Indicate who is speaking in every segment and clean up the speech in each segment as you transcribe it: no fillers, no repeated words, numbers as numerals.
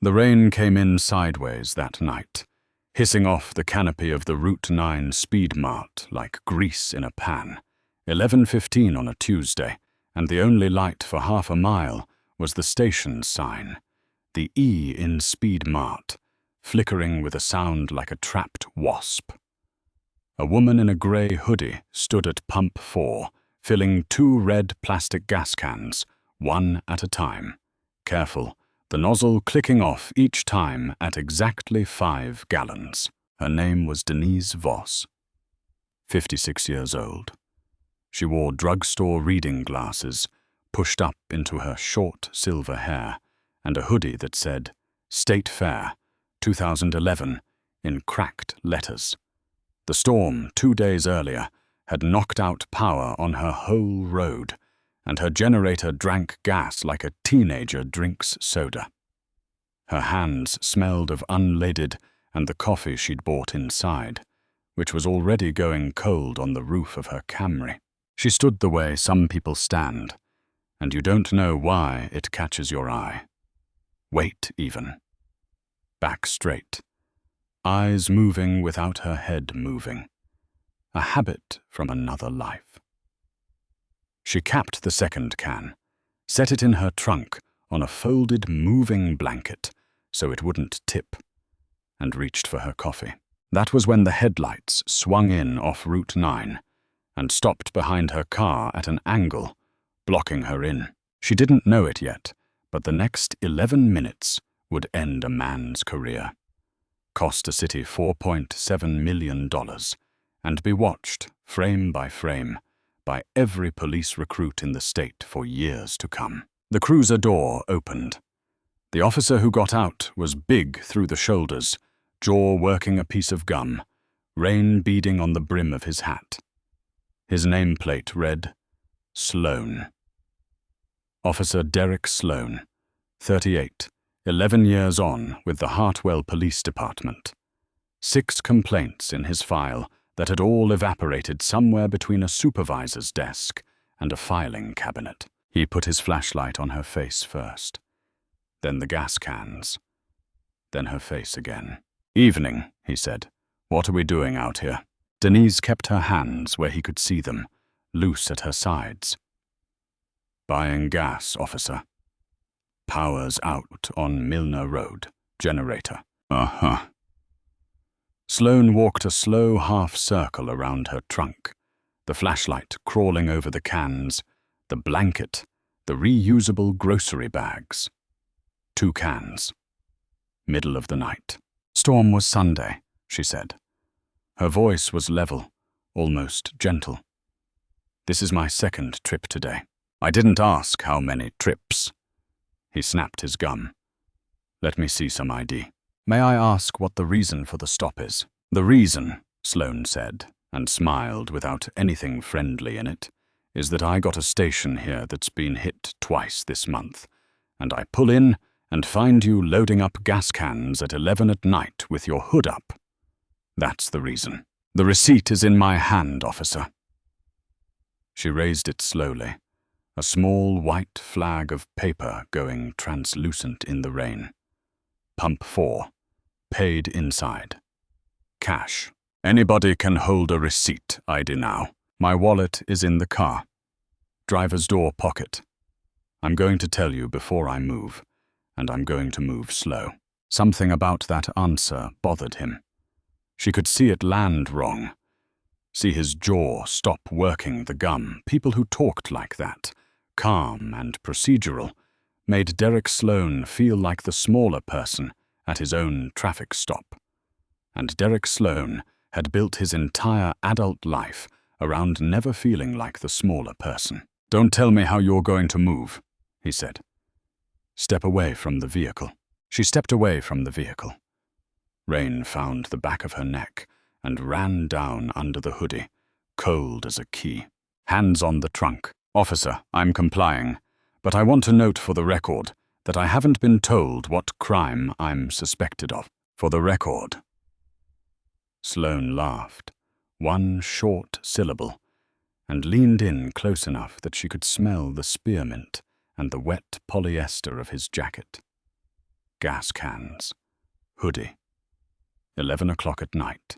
Speaker 1: The rain came in sideways that night, hissing off the canopy of the Route 9 speed mart like grease in a pan. 11:15 on a Tuesday, and the only light for half a mile was the station sign, the E in speed mart, flickering with a sound like a trapped wasp. A woman in a grey hoodie stood at pump 4, filling 2 red plastic gas cans, one at a time. Careful, the nozzle clicking off each time at exactly 5 gallons. Her name was Denise Voss, 56 years old. She wore drugstore reading glasses, pushed up into her short silver hair, and a hoodie that said, State Fair, 2011, in cracked letters. The storm 2 days earlier had knocked out power on her whole road, and her generator drank gas like a teenager drinks soda. Her hands smelled of unleaded and the coffee she'd bought inside, which was already going cold on the roof of her Camry. She stood the way some people stand, and you don't know why it catches your eye. Wait, even. Back straight. Eyes moving without her head moving. A habit from another life. She capped the second can, set it in her trunk on a folded moving blanket so it wouldn't tip, and reached for her coffee. That was when the headlights swung in off Route 9 and stopped behind her car at an angle, blocking her in. She didn't know it yet, but the next 11 minutes would end a man's career, cost a city $4.7 million, and be watched, frame by frame, by every police recruit in the state for years to come. The cruiser door opened. The officer who got out was big through the shoulders, jaw working a piece of gum, rain beading on the brim of his hat. His nameplate read, Sloan. Officer Derek Sloan, 38, 11 years on with the Hartwell Police Department. 6 complaints in his file that had all evaporated somewhere between a supervisor's desk and a filing cabinet. He put his flashlight on her face first, then the gas cans, then her face again. Evening, he said. What are we doing out here? Denise kept her hands where he could see them, loose at her sides. Buying gas, officer. Power's out on Milner Road. Generator. Uh-huh. Sloan walked a slow half-circle around her trunk, the flashlight crawling over the cans, the blanket, the reusable grocery bags. 2 cans. Middle of the night. Storm was Sunday, she said. Her voice was level, almost gentle. This is my 2nd trip today. I didn't ask how many trips. He snapped his gum. Let me see some ID. May I ask what the reason for the stop is? The reason, Sloan said, and smiled without anything friendly in it, is that I got a station here that's been hit twice this month, and I pull in and find you loading up gas cans at 11 at night with your hood up. That's the reason. The receipt is in my hand, officer. She raised it slowly, a small white flag of paper going translucent in the rain. Pump 4. Paid inside. Cash. Anybody can hold a receipt ID now. My wallet is in the car. Driver's door pocket. I'm going to tell you before I move, and I'm going to move slow. Something about that answer bothered him. She could see it land wrong. See his jaw stop working the gum. People who talked like that, calm and procedural, made Derek Sloan feel like the smaller person at his own traffic stop. And Derek Sloan had built his entire adult life around never feeling like the smaller person. Don't tell me how you're going to move, he said. Step away from the vehicle. She stepped away from the vehicle. Rain found the back of her neck and ran down under the hoodie, cold as a key. Hands on the trunk. Officer, I'm complying, but I want to note for the record that I haven't been told what crime I'm suspected of. For the record. Sloan laughed, one short syllable, and leaned in close enough that she could smell the spearmint and the wet polyester of his jacket. gas cans, hoodie. 11 o'clock at night.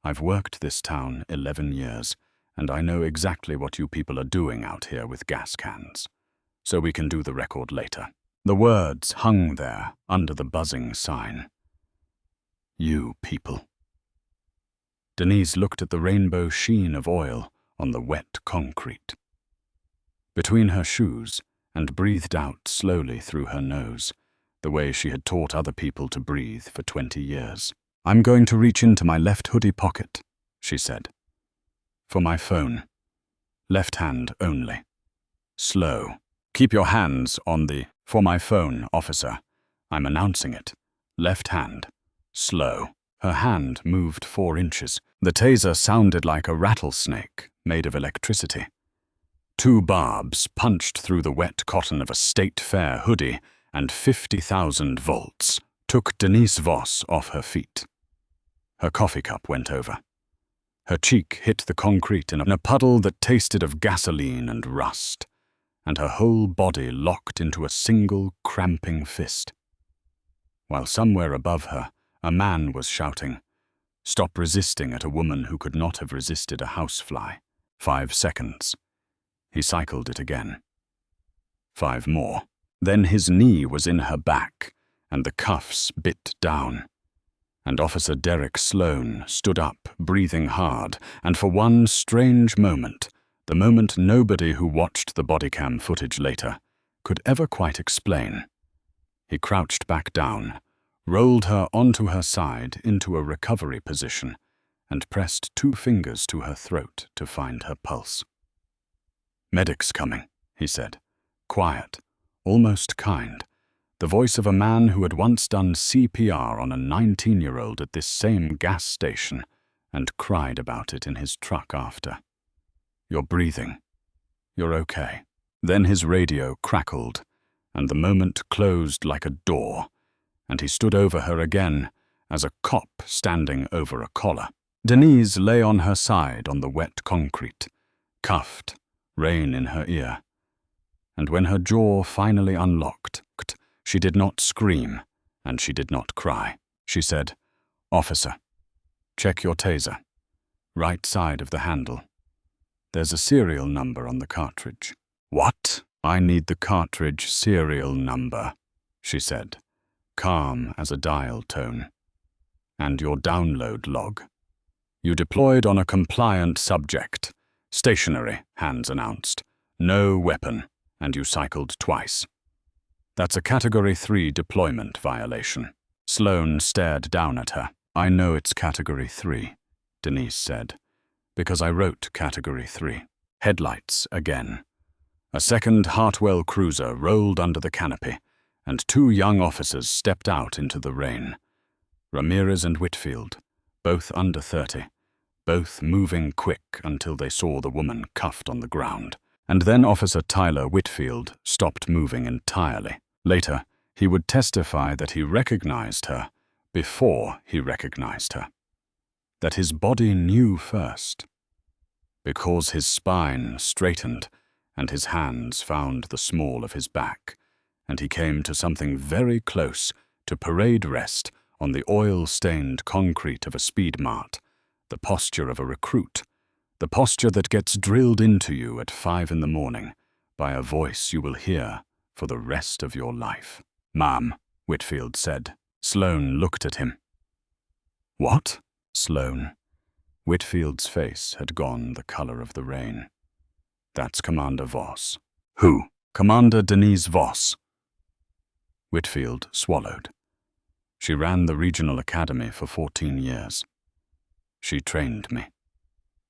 Speaker 1: I've worked this town 11 years, and I know exactly what you people are doing out here with gas cans. So we can do the record later. The words hung there under the buzzing sign. You people. Denise looked at the rainbow sheen of oil on the wet concrete. Between her shoes, and breathed out slowly through her nose, the way she had taught other people to breathe for 20 years. I'm going to reach into my left hoodie pocket, she said. For my phone. Left hand only. Slow. Keep your hands on the "for my phone," officer. I'm announcing it. Left hand. Slow. Her hand moved 4 inches. The taser sounded like a rattlesnake made of electricity. 2 barbs punched through the wet cotton of a state fair hoodie, and 50,000 volts took Denise Voss off her feet. Her coffee cup went over. Her cheek hit the concrete in a puddle that tasted of gasoline and rust, and her whole body locked into a single cramping fist. While somewhere above her, a man was shouting, "Stop resisting at a woman who could not have resisted a housefly." 5 seconds. He cycled it again. 5 more. Then his knee was in her back, and the cuffs bit down. And Officer Derek Sloan stood up, breathing hard, and for one strange moment, the moment nobody who watched the bodycam footage later could ever quite explain, he crouched back down, rolled her onto her side into a recovery position, and pressed 2 fingers to her throat to find her pulse. "Medic's coming," he said, quiet, almost kind, the voice of a man who had once done CPR on a 19-year-old at this same gas station and cried about it in his truck after. "You're breathing. You're okay." Then his radio crackled, and the moment closed like a door, and he stood over her again as a cop standing over a collar. Denise lay on her side on the wet concrete, cuffed, rain in her ear. And when her jaw finally unlocked, she did not scream, and she did not cry. She said, "Officer, check your taser. Right side of the handle. There's a serial number on the cartridge." "What?" "I need the cartridge serial number," she said, calm as a dial tone. "And your download log. You deployed on a compliant subject. Stationary," Hands announced. "No weapon, and you cycled twice. That's a Category 3 deployment violation." Sloan stared down at her. "I know it's Category 3, Denise said, "because I wrote Category 3. Headlights again. A second Hartwell cruiser rolled under the canopy, and 2 young officers stepped out into the rain. Ramirez and Whitfield, both under 30, both moving quick until they saw the woman cuffed on the ground. And then Officer Tyler Whitfield stopped moving entirely. Later, he would testify that he recognized her before he recognized her. That his body knew first. Because his spine straightened and his hands found the small of his back, and he came to something very close to parade rest on the oil-stained concrete of a speed mart, the posture of a recruit, the posture that gets drilled into you at 5 in the morning by a voice you will hear for the rest of your life. "Ma'am," Whitfield said. Sloan looked at him. "What?" Sloan. Whitfield's face had gone the color of the rain. "That's Commander Voss." "Who?" "Commander Denise Voss." Whitfield swallowed. "She ran the regional academy for 14 years. She trained me.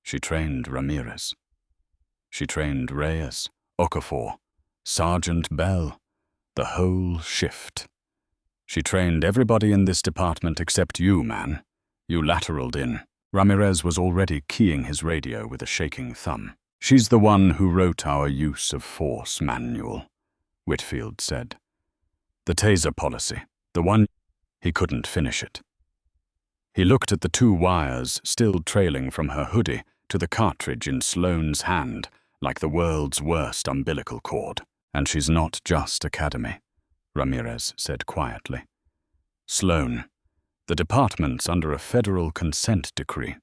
Speaker 1: She trained Ramirez. She trained Reyes, Okafor, Sergeant Bell, the whole shift. She trained everybody in this department except you, man. You lateraled in." Ramirez was already keying his radio with a shaking thumb. "She's the one who wrote our use of force manual," Whitfield said. "The taser policy, the one—" He couldn't finish it. He looked at the 2 wires still trailing from her hoodie to the cartridge in Sloane's hand like the world's worst umbilical cord. "And she's not just academy," Ramirez said quietly. Sloan, the department's under a federal consent decree.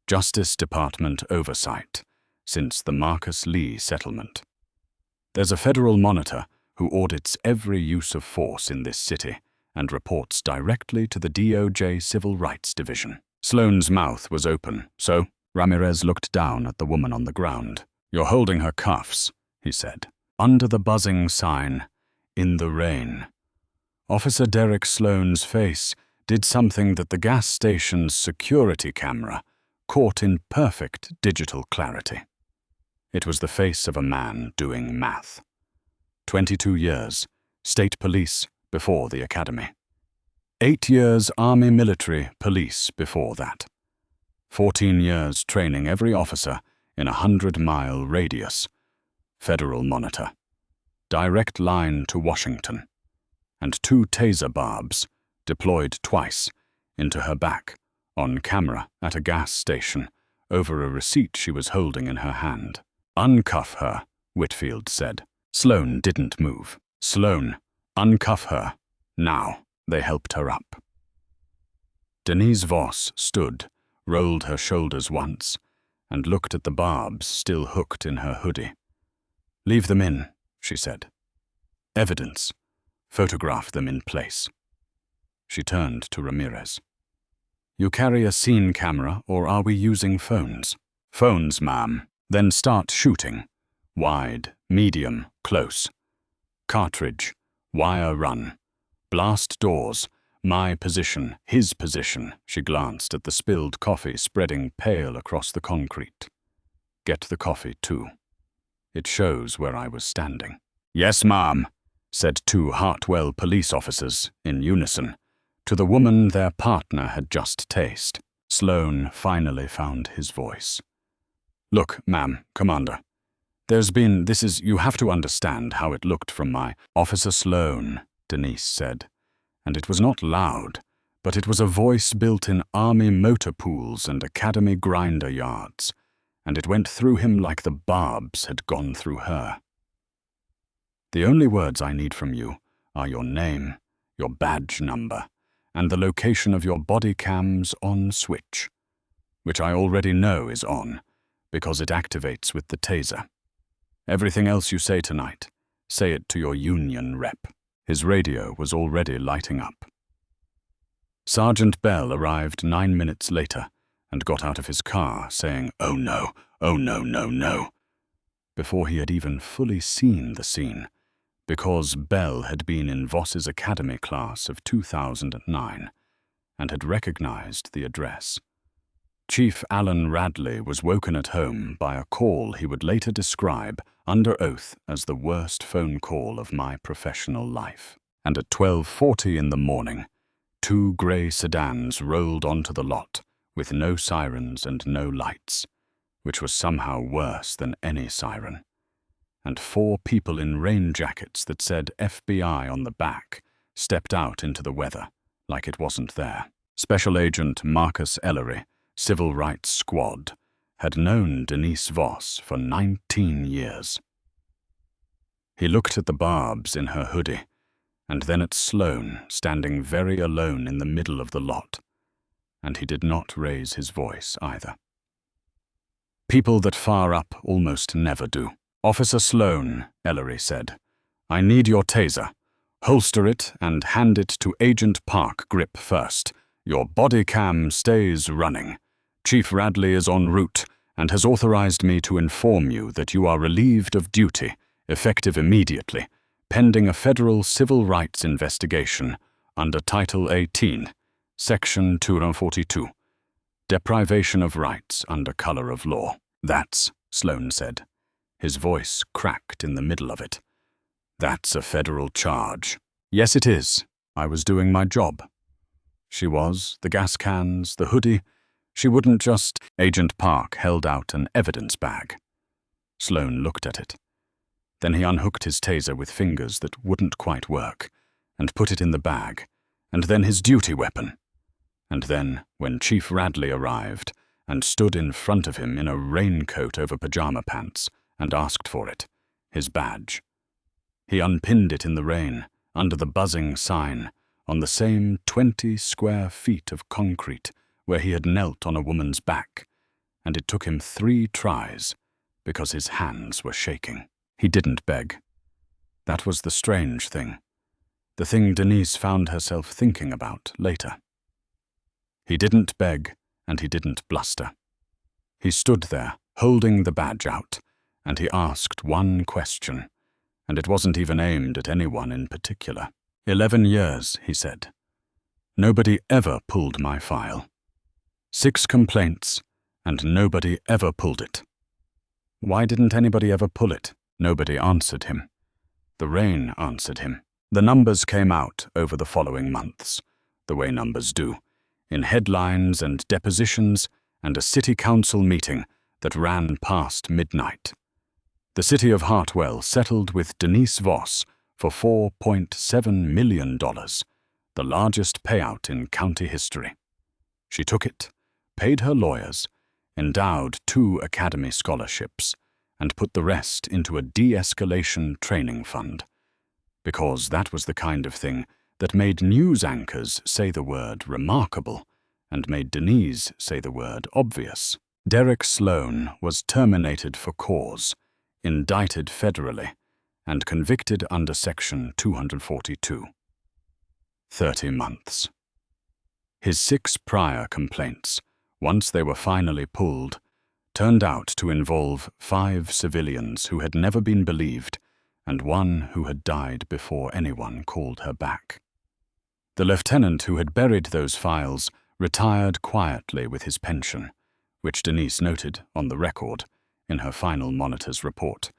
Speaker 1: Justice Department oversight since the Marcus Lee settlement. There's a federal monitor who audits every use of force in this city and reports directly to the DOJ Civil Rights Division. Sloane's mouth was open, so Ramirez looked down at the woman on the ground. You're holding her cuffs, he said. Under the buzzing sign, in the rain. Officer Derek Sloane's face did something that the gas station's security camera caught in perfect digital clarity. It was the face of a man doing math. 22 years, state police before the academy. 8 years Army military police before that. 14 years training every officer in a 100-mile radius. Federal monitor. Direct line to Washington. And 2 taser barbs, deployed twice, into her back, on camera at a gas station, over a receipt she was holding in her hand. Uncuff her, Whitfield said. Sloane didn't move. Sloane, uncuff her. Now. They helped her up. Denise Voss stood, rolled her shoulders once, and looked at the barbs still hooked in her hoodie. Leave them in, she said. Evidence. Photograph them in place. She turned to Ramirez. You carry a scene camera, or are we using phones? Phones, ma'am. Then start shooting. Wide, medium, close. Cartridge, wire run. Blast doors. My position, his position. She glanced at the spilled coffee spreading pale across the concrete. Get the coffee, too. It shows where I was standing. Yes, ma'am, said 2 Hartwell police officers in unison, to the woman their partner had just tased. Sloane finally found his voice. Look, ma'am, Commander. You have to understand how it looked from my Officer Sloane, Denise said, and it was not loud, but it was a voice built in Army motor pools and academy grinder yards, and it went through him like the barbs had gone through her. The only words I need from you are your name, your badge number, and the location of your body cam's on switch, which I already know is on, because it activates with the taser. Everything else you say tonight, say it to your union rep. His radio was already lighting up. Sergeant Bell arrived 9 minutes later and got out of his car, saying, "Oh no, oh no, no, no," before he had even fully seen the scene, because Bell had been in Voss's academy class of 2009 and had recognized the address. Chief Alan Radley was woken at home by a call he would later describe under oath as the worst phone call of my professional life. And at 12:40 in the morning, 2 grey sedans rolled onto the lot with no sirens and no lights, which was somehow worse than any siren. And 4 people in rain jackets that said FBI on the back stepped out into the weather like it wasn't there. Special Agent Marcus Ellery, Civil Rights Squad, had known Denise Voss for 19 years. He looked at the barbs in her hoodie, and then at Sloane standing very alone in the middle of the lot, and he did not raise his voice either. People that far up almost never do. Officer Sloane, Ellery said, I need your taser. Holster it and hand it to Agent Park Grip first. Your body cam stays running. Chief Radley is en route and has authorized me to inform you that you are relieved of duty, effective immediately, pending a federal civil rights investigation under Title 18, Section 242, Deprivation of Rights under Color of Law. That's, Sloane said. His voice cracked in the middle of it. That's a federal charge. Yes, it is. I was doing my job. She was, the gas cans, the hoodie. She wouldn't just... Agent Park held out an evidence bag. Sloane looked at it. Then he unhooked his taser with fingers that wouldn't quite work, and put it in the bag, and then his duty weapon. And then, when Chief Radley arrived, and stood in front of him in a raincoat over pajama pants, and asked for it, his badge. He unpinned it in the rain, under the buzzing sign, on the same 20 square feet of concrete where he had knelt on a woman's back, and it took him 3 tries because his hands were shaking. He didn't beg. That was the strange thing, the thing Denise found herself thinking about later. He didn't beg, and he didn't bluster. He stood there, holding the badge out, and he asked one question, and it wasn't even aimed at anyone in particular. 11 years, he said. Nobody ever pulled my file. 6 complaints, and nobody ever pulled it. Why didn't anybody ever pull it? Nobody answered him. The rain answered him. The numbers came out over the following months, the way numbers do, in headlines and depositions and a city council meeting that ran past midnight. The city of Hartwell settled with Denise Voss for $4.7 million, the largest payout in county history. She took it, paid her lawyers, endowed 2 academy scholarships, and put the rest into a de-escalation training fund, because that was the kind of thing that made news anchors say the word remarkable and made Denise say the word obvious. Derek Sloan was terminated for cause, indicted federally, and convicted under Section 242. 30 months. His 6 prior complaints, once they were finally pulled, turned out to involve 5 civilians who had never been believed and 1 who had died before anyone called her back. The lieutenant who had buried those files retired quietly with his pension, which Denise noted on the record in her final monitor's report,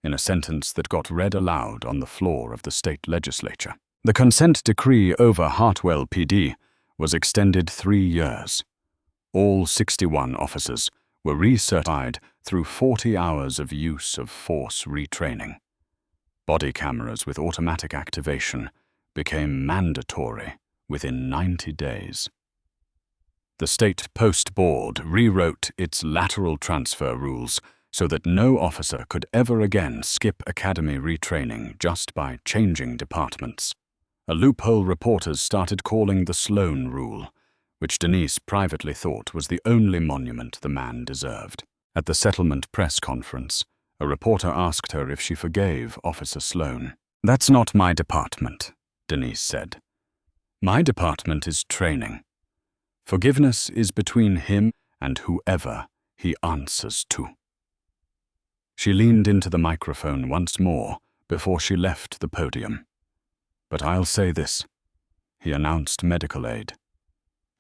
Speaker 1: in a sentence that got read aloud on the floor of the state legislature. The consent decree over Hartwell PD was extended 3 years. All 61 officers were recertified through 40 hours of use of force retraining. Body cameras with automatic activation became mandatory within 90 days. The State Post Board rewrote its lateral transfer rules so that no officer could ever again skip academy retraining just by changing departments. A loophole reporters started calling the Sloan Rule, which Denise privately thought was the only monument the man deserved. At the settlement press conference, a reporter asked her if she forgave Officer Sloan. "That's not my department," Denise said. "My department is training. Forgiveness is between him and whoever he answers to." She leaned into the microphone once more before she left the podium. "But I'll say this," he announced medical aid.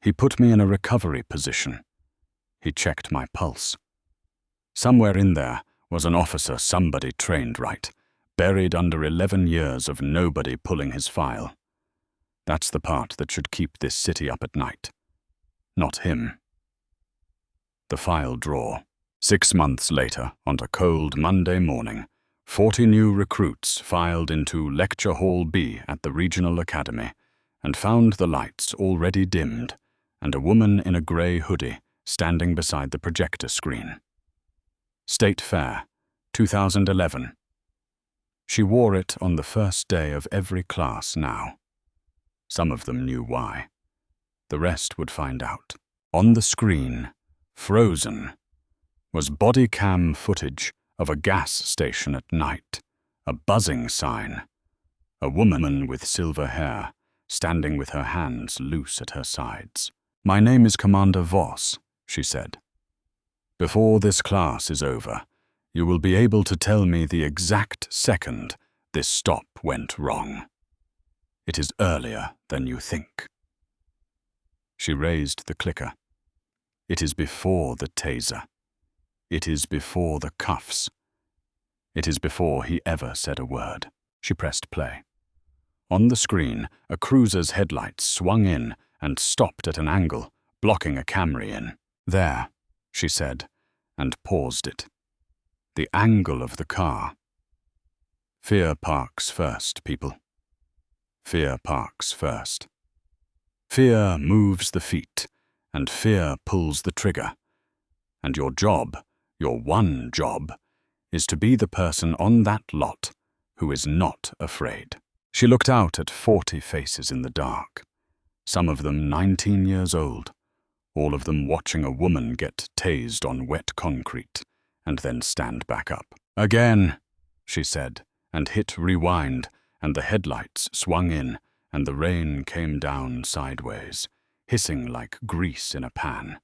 Speaker 1: "He put me in a recovery position. He checked my pulse. Somewhere in there was an officer somebody trained right, buried under 11 years of nobody pulling his file. That's the part that should keep this city up at night. Not him." The file drawer. 6 months later, on a cold Monday morning, 40 new recruits filed into Lecture Hall B at the Regional Academy and found the lights already dimmed and a woman in a grey hoodie standing beside the projector screen. State Fair, 2011. She wore it on the first day of every class now. Some of them knew why. The rest would find out. On the screen, frozen, was body cam footage of a gas station at night, a buzzing sign, a woman with silver hair, standing with her hands loose at her sides. "My name is Commander Voss," she said. "Before this class is over, you will be able to tell me the exact second this stop went wrong. It is earlier than you think." She raised the clicker. "It is before the taser. It is before the cuffs. It is before he ever said a word." She pressed play. On the screen, a cruiser's headlights swung in and stopped at an angle, blocking a Camry in. "There," she said, and paused it. "The angle of the car. Fear parks first, people. Fear parks first. Fear moves the feet, and fear pulls the trigger. And your job, your one job, is to be the person on that lot who is not afraid. She looked out at 40 faces in the dark, some of them 19 years old, all of them watching a woman get tased on wet concrete and then stand back up. "Again," she said, and hit rewind, and the headlights swung in, and the rain came down sideways, hissing like grease in a pan.